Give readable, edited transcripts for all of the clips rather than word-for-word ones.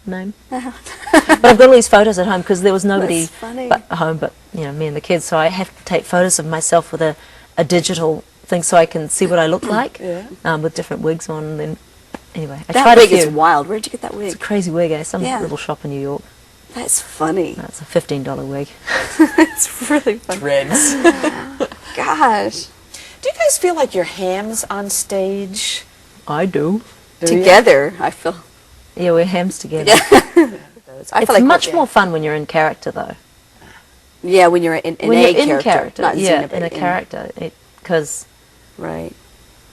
name. But I've got all these photos at home because there was nobody funny. at home but, you know, me and the kids, so I have to take photos of myself with a digital thing so I can see what I look like with different wigs on. And then, anyway, I tried That a wig few. is wild. Where'd you get that wig? It's a crazy wig, Some Yeah. little shop in New York. That's funny. It's a $15 wig. It's really funny. Dreads. Gosh. Do you guys feel like you're hams on stage? I do. Do you? Together, I feel. Yeah, we're hams together. I It's feel like much more fun when you're in character, though. Yeah, when you're in When a you're in character. Not yeah, Xena, but in a character. Because, Right.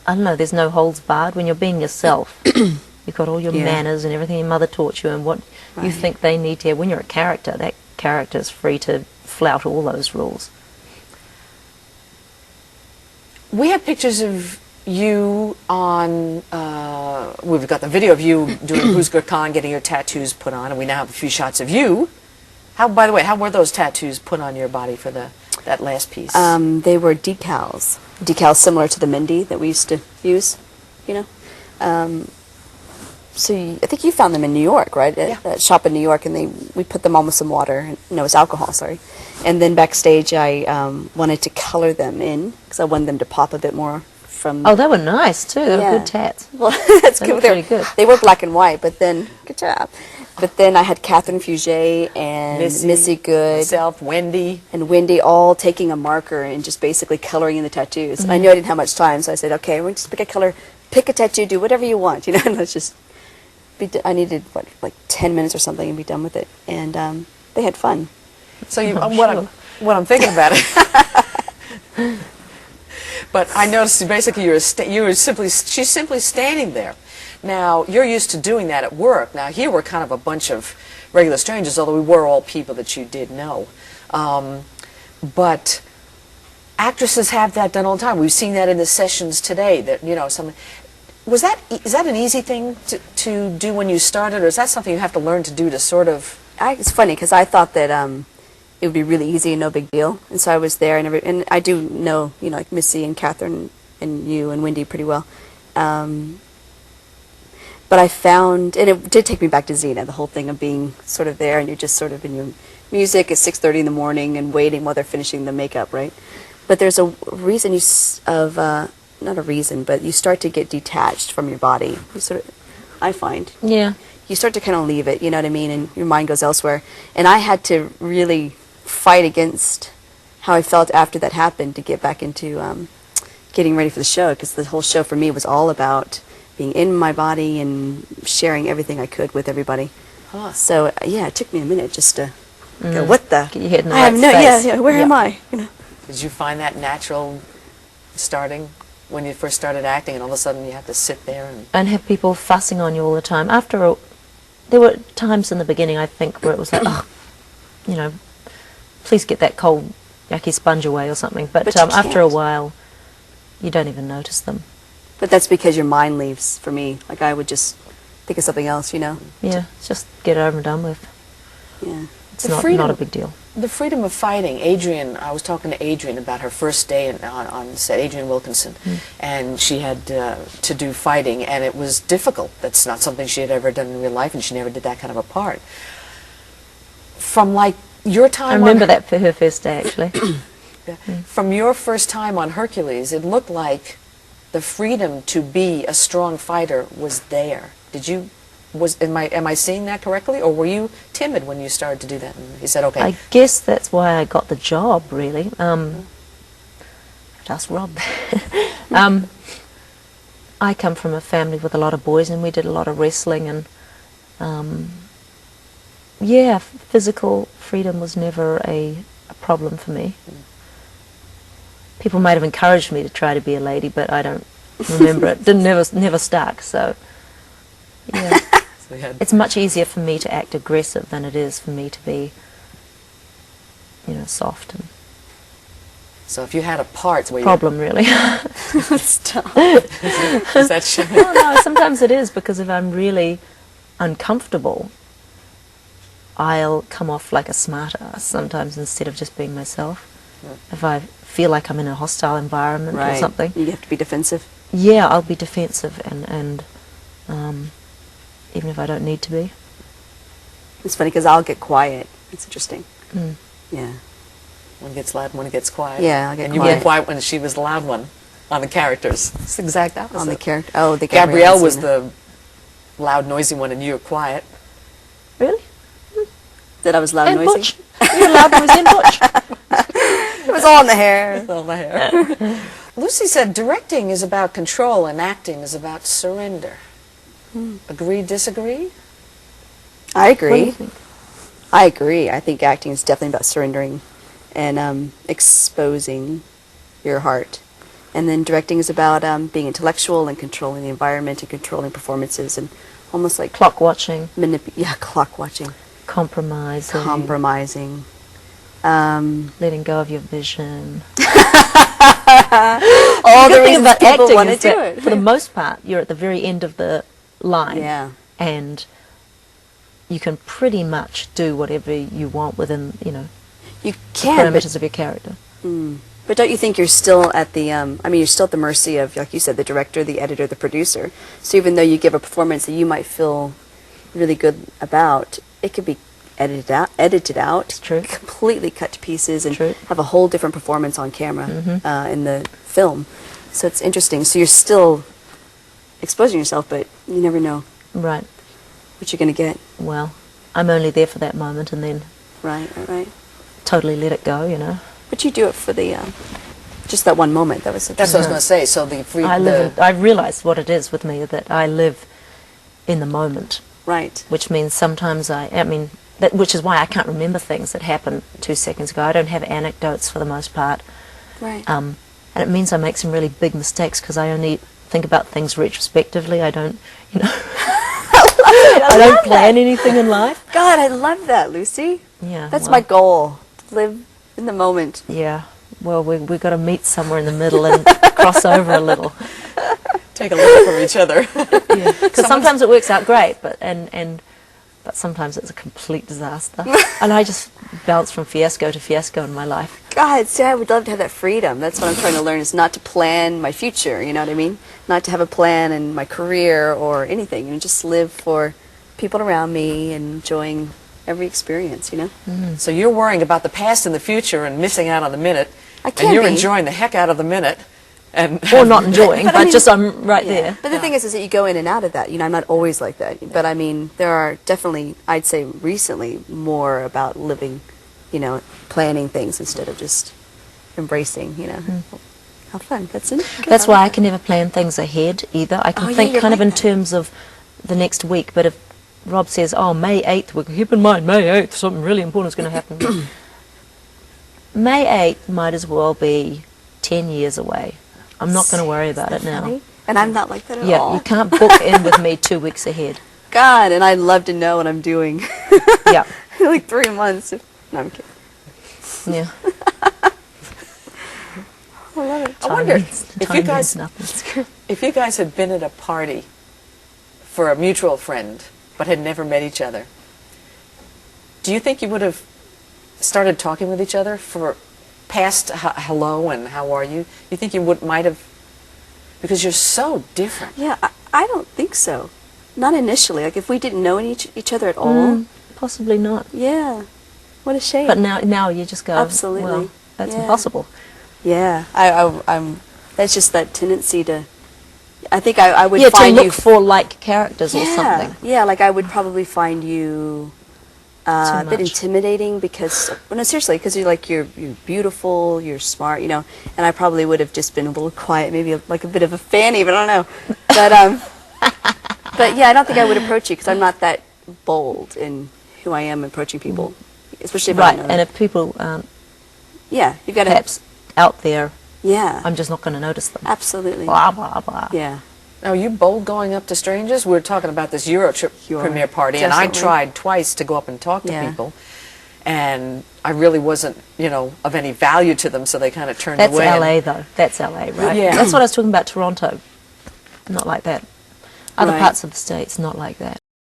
I don't know, there's no holds barred. When you're being yourself, you've got all your Yeah. manners and everything your mother taught you and what you Right. think they need to have. When you're a character, that character's free to flout all those rules. We have pictures of you on, we've got the video of you doing Huzgar Khan, getting your tattoos put on, and we now have a few shots of you. By the way, how were those tattoos put on your body for that last piece? They were decals. Decals similar to the Mindy that we used to use, you know. I think you found them in New York, right? At that shop in New York, and we put them on with some water. And, no, it was alcohol, sorry. And then backstage, I wanted to color them in because I wanted them to pop a bit more from. Oh, they were nice, too. They were good tats. Well, that's They good. look pretty good. They were black and white, but then good job. But then I had Catherine Fugere and Missy Good, myself, Wendy, and Wendy all taking a marker and just basically coloring in the tattoos. I knew I didn't have much time, so I said, "Okay, we'll just pick a color, pick a tattoo, do whatever you want, you know." And let's just I needed like 10 minutes or something and be done with it, and they had fun. So you, sure. what I'm thinking about it. But I noticed basically she's simply standing there. Now, you're used to doing that at work. Now, here we're kind of a bunch of regular strangers, although we were all people that you did know. But actresses have that done all the time. We've seen that in the sessions today. That, you know, is that an easy thing to do when you started, or is that something you have to learn to do to sort of? It's funny because I thought that it would be really easy and no big deal, and so I was there, and I do know, you know, like Missy and Catherine and you and Wendy pretty well. But I found, and it did take me back to Xena, the whole thing of being sort of there, and you're just sort of in your music at 6:30 in the morning and waiting while they're finishing the makeup, right? But there's a reason not a reason, but you start to get detached from your body. You sort of, I find. Yeah. You start to kind of leave it, you know what I mean, and your mind goes elsewhere. And I had to really fight against how I felt after that happened to get back into getting ready for the show, because the whole show for me was all about being in my body and sharing everything I could with everybody. Huh. So yeah, it took me a minute just to go, what the? Get your head in the I have right no, space. yeah, where am I? You know. Did you find that natural starting when you first started acting, and all of a sudden you have to sit there And have people fussing on you all the time. There were times in the beginning, I think, where it was like, oh, you know, please get that cold, yucky sponge away or something. But But you after a can't. while, you don't even notice them. But that's because your mind leaves for me. Like I would just think of something else, you know. Yeah, just get it over and done with. Yeah. It's The not freedom- a big deal. The freedom of fighting. Adrian, I was talking to Adrian about her first day on set, Adrian Wilkinson, and she had to do fighting, and it was difficult. That's not something she had ever done in real life, and she never did that kind of a part. From like your time I remember that for her first day, actually. From your first time on Hercules, it looked like the freedom to be a strong fighter was there. Am I seeing that correctly, or were you timid when you started to do that? And you said, okay. I guess that's why I got the job, really. Just Rob. I come from a family with a lot of boys, and we did a lot of wrestling, and yeah, physical freedom was never a problem for me. People might have encouraged me to try to be a lady, but I don't remember it. Never stuck. So yeah, it's much easier for me to act aggressive than it is for me to be, you know, soft. And So if you had a part where problem, really. Stop. is that shit? No, sometimes it is, because if I'm really uncomfortable, I'll come off like a smartass sometimes instead of just being myself. If I feel like I'm in a hostile environment or something. You have to be defensive. Yeah, I'll be defensive and even if I don't need to be. It's funny because I'll get quiet. It's interesting. Mm. Yeah. One gets loud, one gets quiet. Yeah, I'll get and you quiet. get quiet when she was the loud one on the characters. It's the exact opposite. On the character. Oh, the Gabrielle was Zena. the loud, noisy one, and you were quiet. Really? That I was loud And and noisy. Butch. You're loud and noisy and Butch. It was all in the hair. All the hair. Lucy said directing is about control and acting is about surrender. Agree, disagree? I What do you agree. think? I agree. I think acting is definitely about surrendering and exposing your heart. And then directing is about being intellectual and controlling the environment and controlling performances and almost like Clock watching, clock watching, compromising, compromising. letting go of your vision. All the good thing reasons about people acting want to is do that it. for the most part, you're at the very end of the line, Yeah. and you can pretty much do whatever you want within, You the can, parameters of your character. but don't you think you're still at the, you're still at the mercy of, like you said, the director, the editor, the producer. So even though you give a performance that you might feel really good about, it could be edited out, It's true. completely cut to pieces, and True. have a whole different performance on camera Mm-hmm. in the film. So it's interesting. So you're still exposing yourself, but you never know Right. what you're going to get. Well, I'm only there for that moment and then Right. totally let it go. But you do it for the just that one moment. That was That's what I was going to say. So the free, I realize what it is with me, that I live in the moment, right. which means sometimes which is why I can't remember things that happened 2 seconds ago. I don't have anecdotes for the most part. Right. And it means I make some really big mistakes because I only think about things retrospectively. I don't, I don't plan anything in life. God, I love that, Lucy. Yeah, That's well, my goal. Live in the moment. Yeah. Well, we got to meet somewhere in the middle and cross over a little. take a look from each other. Because sometimes it works out great, but sometimes it's a complete disaster. And I just bounce from fiasco to fiasco in my life. God, see, I would love to have that freedom. That's what I'm trying to learn, is not to plan my future, you know what I mean? Not to have a plan in my career or anything, just live for people around me and enjoying every experience, So you're worrying about the past and the future and missing out on the minute. I can't and you're be. enjoying the heck out of the minute. And Or not enjoying, But but, I mean- just I'm right Yeah. there. But the thing is that you go in and out of that. I'm not always like that. But I mean, there are definitely, I'd say recently, more about living, planning things instead of just embracing, How fun. That's it. That's why I can never plan things ahead either. I can Oh, yeah, think you're kind of like in that. terms of the next week, but if Rob says, oh, May 8th, well, keep in mind, May 8th, something really important is going to happen. May 8th might as well be 10 years away. I'm not going to worry about it now. Funny? And I'm not like that at Yeah, all. you can't book in with me 2 weeks ahead. God, and I'd love to know what I'm doing. Yeah, Like 3 months. No, I'm kidding. yeah. I love it. I wonder Time if you means guys nothing. if you guys had been at a party for a mutual friend but had never met each other, do you think you would have started talking with each other for past hello and how are you? You think you might have, because you're so different. Yeah, I don't think so. Not initially. Like if we didn't know each other at all. Possibly not. Yeah. What a shame. But now you just go, Absolutely. well, that's Yeah. impossible. Yeah, I'm. That's just that tendency to. I think I would Yeah, to find look you for like characters or yeah, something. Yeah, like I would probably find you a bit much. intimidating because, well, no, seriously, because you're beautiful, you're smart, and I probably would have just been a little quiet, maybe like a bit of a fanny, but I don't know. But yeah, I don't think I would approach you because I'm not that bold in who I am approaching people, especially if I Right, don't know and them. if people aren't Yeah, you've got to. perhaps out there, Yeah, I'm just not going to notice them. absolutely. Blah, blah, blah. Yeah. Now, are you bold going up to strangers? We were talking about this Euro trip You are, premiere party, and I definitely. tried twice to go up and talk to Yeah. people, and I really wasn't, of any value to them, so they kind of turned That's away. LA though. That's LA, right? Yeah. That's what I was talking about Toronto. Not like that. Other Right. parts of the States, not like that.